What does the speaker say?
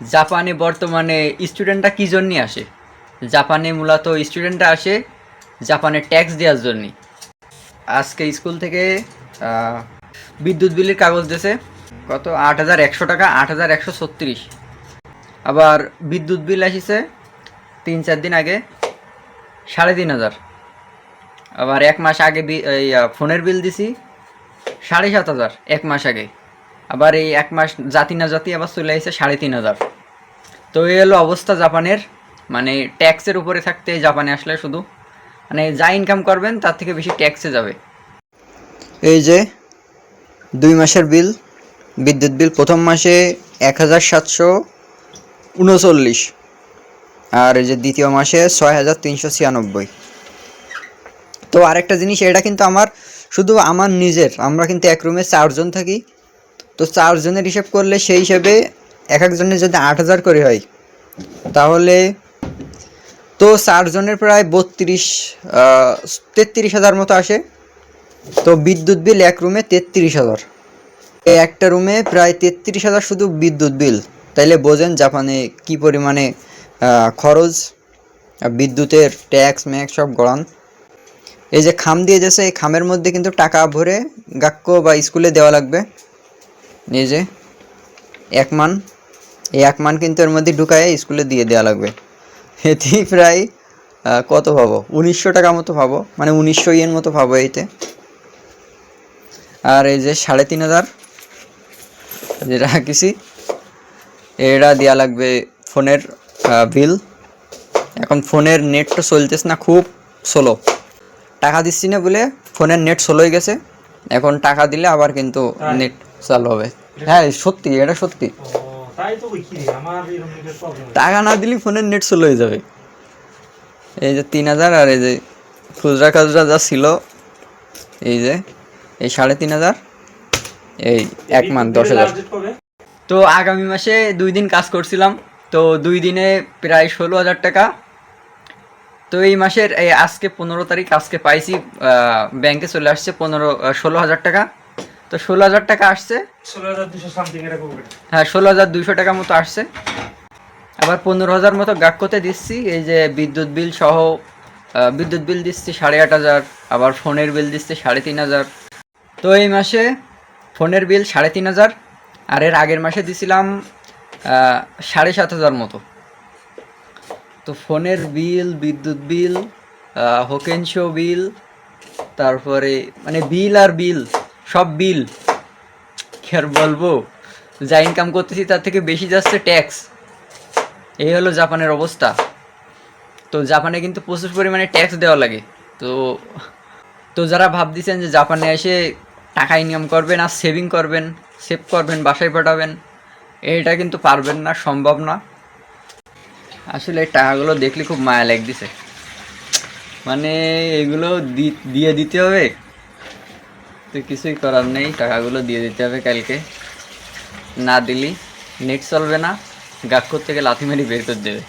জাপানে বর্তমানে স্টুডেন্টরা কী জন্যে আসে? জাপানে মূলত স্টুডেন্টরা আসে জাপানে ট্যাক্স দেওয়ার জন্যে। আজকে স্কুল থেকে বিদ্যুৎ বিলের কাগজ দিয়েছে, কত ৮,১০০ টাকা, ৮,১৩৬। আবার বিদ্যুৎ বিল আসিছে ৩-৪ দিন আগে ৩,৫০০। আবার এক মাস আগে ফোনের বিল দিছি ৭,৭০০ এক মাস আগে। আবার এই এক মাস জাতি না জাতি আবার চলে আসছে ৩,৫০০। তো এই হলো অবস্থা জাপানের। মানে ট্যাক্সের উপরে থাকতে জাপানে আসলে শুধু মানে যা ইনকাম করবেন তার থেকে বেশি ট্যাক্সে যাবে। এই যে 2 মাসের বিল, বিদ্যুৎ বিল প্রথম মাসে ১,৭৩৯, আর এই যে দ্বিতীয় মাসে ৬,৩৯৬। তো আরেকটা জিনিস, এটা কিন্তু আমার শুধু আমার নিজের, আমরা কিন্তু এক রুমে 4 জন থাকি। তো 4 জনের হিসেব করলে সেই হিসেবে এক একজনের যদি 8,000 করে হয়, তাহলে তো 4 জনের প্রায় 33,000 মতো আসে। তো বিদ্যুৎ বিল এক রুমে 33,000, এই একটা রুমে প্রায় 33,000 শুধু বিদ্যুৎ বিল। তাইলে বোঝেন জাপানে কি পরিমাণে খরচ, বিদ্যুতের ট্যাক্স ম্যাক্স সব গড়ান। এই যে খাম দিয়ে যাচ্ছে, এই খামের মধ্যে কিন্তু টাকা ভরে গাক্কো বা স্কুলে দেওয়া লাগবে। এই যে 1 মান, এই 1 মান কিন্তু এর মধ্যে ঢুকায় স্কুলে দিয়ে দেওয়া লাগবে। এতেই প্রায় কত পাবো, 1,900 টাকা মতো পাবো, মানে 1,900 ইয়েন মতো পাবো এইতে। আর এই যে 3,500 যেটা রাখিছি, এটা দেওয়া লাগবে ফোনের বিল। এখন ফোনের নেট তো চলতেছে না, খুব স্লো। টাকা দিচ্ছি না বলে ফোনের নেট স্লো হয়ে গেছে। এখন টাকা দিলে আবার কিন্তু নেট চালু হবে। হ্যাঁ সত্যি, এটা সত্যি। টাকা না দিলে ফোনের নেট স্লো হয়ে যাবে। এই যে 3,000, আর এই যে খুচরা খাজরা যা ছিল, এই যে এই 3,500, এই 1 মান 10,000। তো আগামী মাসে 2 দিন কাজ করছিলাম, তো 2 দিনে প্রায় 16,000 টাকা। তো এই মাসের আজকে 15 তারিখ, আজকে পাইছি, ব্যাংকে চলে আসছে 16,000 টাকা। তো 16,000 টাকা আসছে, 16,200 সামথিং, হ্যাঁ 16,200 টাকা মতো আসছে। আবার 15,000 মতো গাক্কোতে দিচ্ছি। এই যে বিদ্যুৎ বিল সহ বিদ্যুৎ বিল দিচ্ছি 8,500, আবার ফোনের বিল দিচ্ছি 3,500। তো এই মাসে ফোনের বিল 3,500, আর এর আগের মাসে দিছিলাম 7,500 মতো। তো ফোনের বিল, বিদ্যুৎ বিল, হোকেনশো বিল, তারপরে মানে বিল আর বিল, সব বিল কি আর বলবো। যা ইনকাম করতেছি তার থেকে বেশি যাচ্ছে ট্যাক্স। এই হলো জাপানের অবস্থা। তো জাপানে কিন্তু প্রচুর পরিমাণে ট্যাক্স দেওয়া লাগে। তো তো যারা ভাবতেছেন যে জাপানে এসে টাকা ইনকাম করবেন আর সেভিং করবেন, সেভ করবেন, বাসায় পাঠাবেন, এটা কিন্তু পারবেন না, সম্ভব না। আসলে এই টাকাগুলো দেখলে খুব মায়া লাগতেছে, মানে এগুলো দিয়ে দিতে হবে। তো কিছুই করার নেই, টাকাগুলো দিয়ে দিতে হবে কালকে। না দিলি নেট চলবে না, গাক্কর থেকে লাথি মেরে বের করে দেবে।